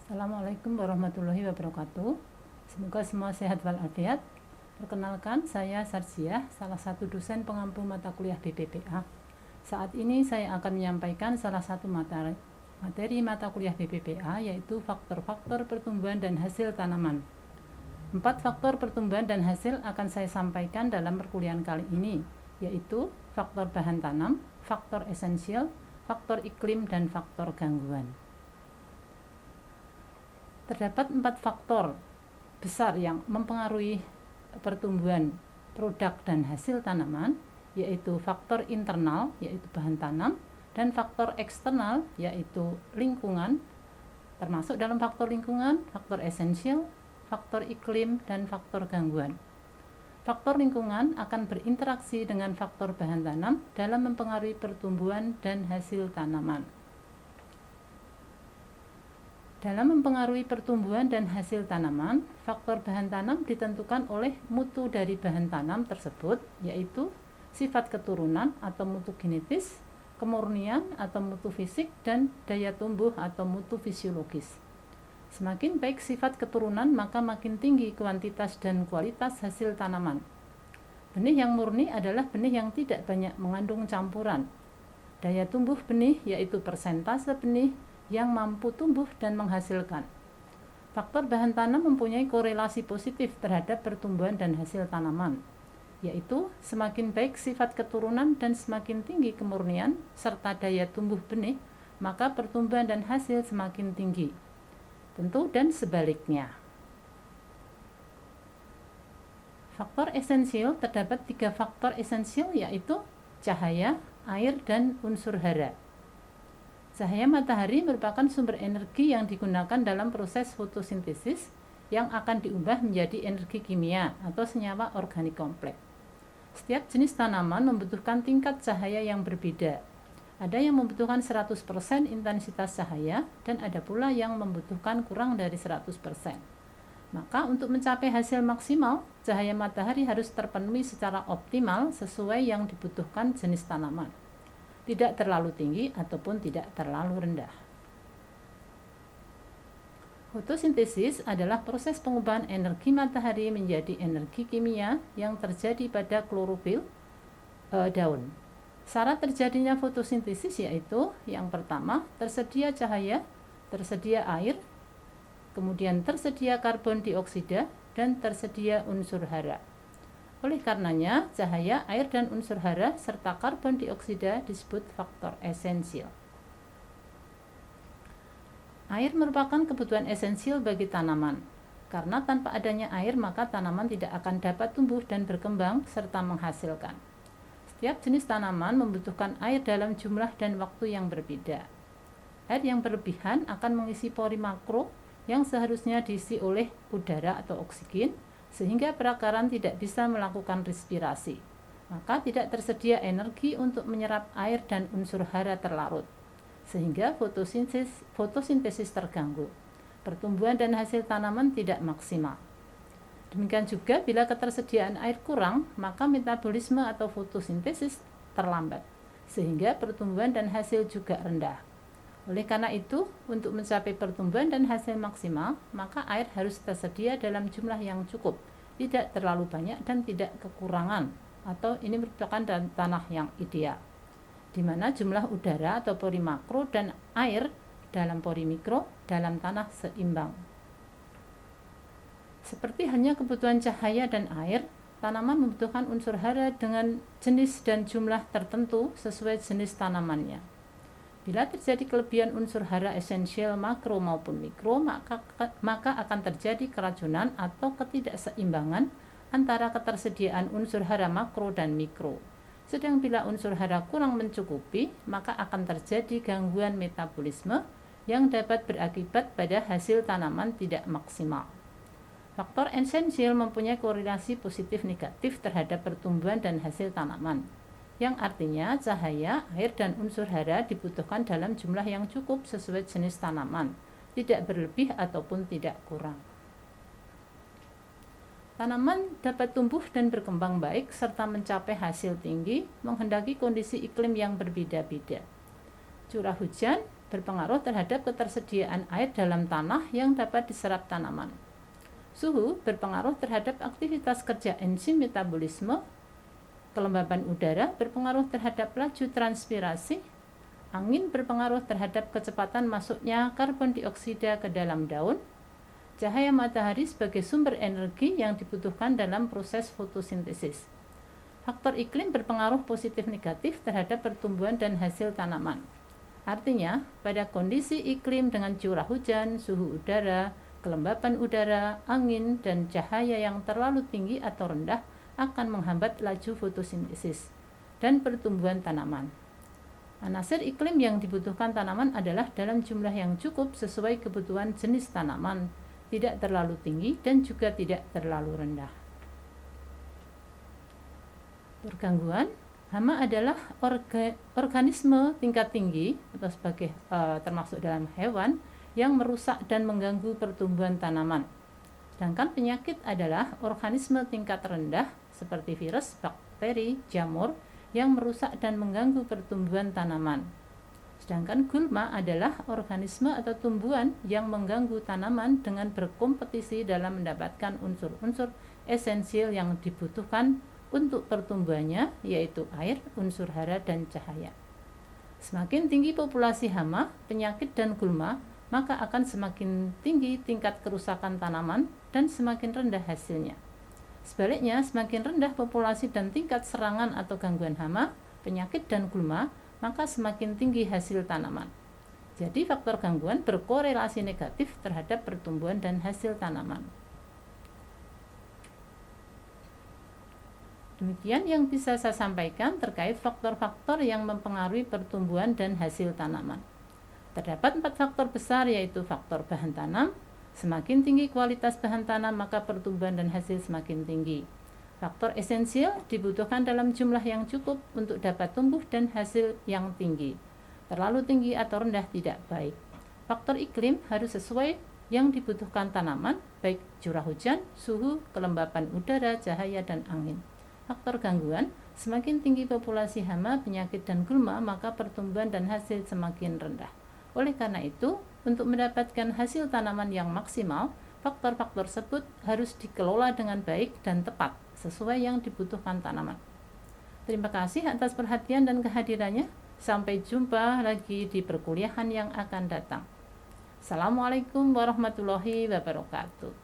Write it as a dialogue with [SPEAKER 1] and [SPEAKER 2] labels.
[SPEAKER 1] Assalamualaikum warahmatullahi wabarakatuh. Semoga semua sehat walafiat. Perkenalkan, saya Sarziah, salah satu dosen pengampu mata kuliah BPPA. Saat ini saya akan menyampaikan salah satu materi mata kuliah BPPA, yaitu faktor-faktor pertumbuhan dan hasil tanaman. 4 faktor pertumbuhan dan hasil akan saya sampaikan dalam perkuliahan kali ini, yaitu faktor bahan tanam, faktor esensial, faktor iklim, dan faktor gangguan. Terdapat 4 faktor besar yang mempengaruhi pertumbuhan produk dan hasil tanaman, yaitu faktor internal, yaitu bahan tanam, dan faktor eksternal, yaitu lingkungan, termasuk dalam faktor lingkungan, faktor esensial, faktor iklim, dan faktor gangguan. Faktor lingkungan akan berinteraksi dengan faktor bahan tanam dalam mempengaruhi pertumbuhan dan hasil tanaman. Dalam mempengaruhi pertumbuhan dan hasil tanaman, faktor bahan tanam ditentukan oleh mutu dari bahan tanam tersebut, yaitu sifat keturunan atau mutu genetis, kemurnian atau mutu fisik, dan daya tumbuh atau mutu fisiologis. Semakin baik sifat keturunan, maka makin tinggi kuantitas dan kualitas hasil tanaman. Benih yang murni adalah benih yang tidak banyak mengandung campuran. Daya tumbuh benih yaitu persentase benih yang mampu tumbuh dan menghasilkan. Faktor bahan tanam mempunyai korelasi positif terhadap pertumbuhan dan hasil tanaman, yaitu semakin baik sifat keturunan dan semakin tinggi kemurnian serta daya tumbuh benih, maka pertumbuhan dan hasil semakin tinggi. Tentu dan sebaliknya. Faktor esensial, terdapat 3 faktor esensial, yaitu cahaya, air, dan unsur hara. Cahaya matahari merupakan sumber energi yang digunakan dalam proses fotosintesis yang akan diubah menjadi energi kimia atau senyawa organik kompleks. Setiap jenis tanaman membutuhkan tingkat cahaya yang berbeda. Ada yang membutuhkan 100% intensitas cahaya dan ada pula yang membutuhkan kurang dari 100%. Maka untuk mencapai hasil maksimal, cahaya matahari harus terpenuhi secara optimal sesuai yang dibutuhkan jenis tanaman. Tidak terlalu tinggi ataupun tidak terlalu rendah. Fotosintesis adalah proses pengubahan energi matahari menjadi energi kimia yang terjadi pada klorofil daun. Syarat terjadinya fotosintesis yaitu yang pertama, tersedia cahaya, tersedia air, kemudian tersedia karbon dioksida, dan tersedia unsur hara. Oleh karenanya, cahaya, air, dan unsur hara serta karbon dioksida disebut faktor esensial. Air merupakan kebutuhan esensial bagi tanaman. Karena tanpa adanya air, maka tanaman tidak akan dapat tumbuh dan berkembang serta menghasilkan. Setiap jenis tanaman membutuhkan air dalam jumlah dan waktu yang berbeda. Air yang berlebihan akan mengisi pori makro yang seharusnya diisi oleh udara atau oksigen, sehingga perakaran tidak bisa melakukan respirasi. Maka tidak tersedia energi untuk menyerap air dan unsur hara terlarut, sehingga fotosintesis terganggu. Pertumbuhan dan hasil tanaman tidak maksimal. Demikian juga bila ketersediaan air kurang, maka metabolisme atau fotosintesis terlambat, sehingga pertumbuhan dan hasil juga rendah. Oleh karena itu, untuk mencapai pertumbuhan dan hasil maksimal, maka air harus tersedia dalam jumlah yang cukup, tidak terlalu banyak dan tidak kekurangan, atau ini merupakan tanah yang ideal, di mana jumlah udara atau pori makro dan air dalam pori mikro dalam tanah seimbang. Seperti hanya kebutuhan cahaya dan air, tanaman membutuhkan unsur hara dengan jenis dan jumlah tertentu sesuai jenis tanamannya. Bila terjadi kelebihan unsur hara esensial makro maupun mikro, maka akan terjadi keracunan atau ketidakseimbangan antara ketersediaan unsur hara makro dan mikro. Sedang bila unsur hara kurang mencukupi, maka akan terjadi gangguan metabolisme yang dapat berakibat pada hasil tanaman tidak maksimal. Faktor esensial mempunyai korelasi positif negatif terhadap pertumbuhan dan hasil tanaman, yang artinya cahaya, air, dan unsur hara dibutuhkan dalam jumlah yang cukup sesuai jenis tanaman, tidak berlebih ataupun tidak kurang. Tanaman dapat tumbuh dan berkembang baik serta mencapai hasil tinggi menghendaki kondisi iklim yang berbeda-beda. Curah hujan berpengaruh terhadap ketersediaan air dalam tanah yang dapat diserap tanaman. Suhu berpengaruh terhadap aktivitas kerja enzim metabolisme. Kelembapan udara berpengaruh terhadap laju transpirasi. Angin berpengaruh terhadap kecepatan masuknya karbon dioksida ke dalam daun. Cahaya matahari sebagai sumber energi yang dibutuhkan dalam proses fotosintesis. Faktor iklim berpengaruh positif negatif terhadap pertumbuhan dan hasil tanaman. Artinya, pada kondisi iklim dengan curah hujan, suhu udara, kelembapan udara, angin, dan cahaya yang terlalu tinggi atau rendah akan menghambat laju fotosintesis dan pertumbuhan tanaman. Anasir iklim yang dibutuhkan tanaman adalah dalam jumlah yang cukup sesuai kebutuhan jenis tanaman, tidak terlalu tinggi dan juga tidak terlalu rendah. Gangguan hama adalah organisme tingkat tinggi atau sebagai termasuk dalam hewan yang merusak dan mengganggu pertumbuhan tanaman. Sedangkan penyakit adalah organisme tingkat rendah seperti virus, bakteri, jamur yang merusak dan mengganggu pertumbuhan tanaman. Sedangkan gulma adalah organisme atau tumbuhan yang mengganggu tanaman dengan berkompetisi dalam mendapatkan unsur-unsur esensial yang dibutuhkan untuk pertumbuhannya, yaitu air, unsur hara, dan cahaya. Semakin tinggi populasi hama, penyakit, dan gulma, maka akan semakin tinggi tingkat kerusakan tanaman dan semakin rendah hasilnya. Sebaliknya, semakin rendah populasi dan tingkat serangan atau gangguan hama, penyakit, dan gulma, maka semakin tinggi hasil tanaman. Jadi faktor gangguan berkorelasi negatif terhadap pertumbuhan dan hasil tanaman. Demikian yang bisa saya sampaikan terkait faktor-faktor yang mempengaruhi pertumbuhan dan hasil tanaman. Terdapat 4 faktor besar, yaitu faktor bahan tanam. Semakin tinggi kualitas bahan tanam, maka pertumbuhan dan hasil semakin tinggi. Faktor esensial dibutuhkan dalam jumlah yang cukup untuk dapat tumbuh dan hasil yang tinggi. Terlalu tinggi atau rendah tidak baik. Faktor iklim harus sesuai yang dibutuhkan tanaman, baik curah hujan, suhu, kelembapan udara, cahaya, dan angin. Faktor gangguan, semakin tinggi populasi hama, penyakit, dan gulma, maka pertumbuhan dan hasil semakin rendah. Oleh karena itu, untuk mendapatkan hasil tanaman yang maksimal, faktor-faktor tersebut harus dikelola dengan baik dan tepat sesuai yang dibutuhkan tanaman. Terima kasih atas perhatian dan kehadirannya. Sampai jumpa lagi di perkuliahan yang akan datang. Assalamualaikum warahmatullahi wabarakatuh.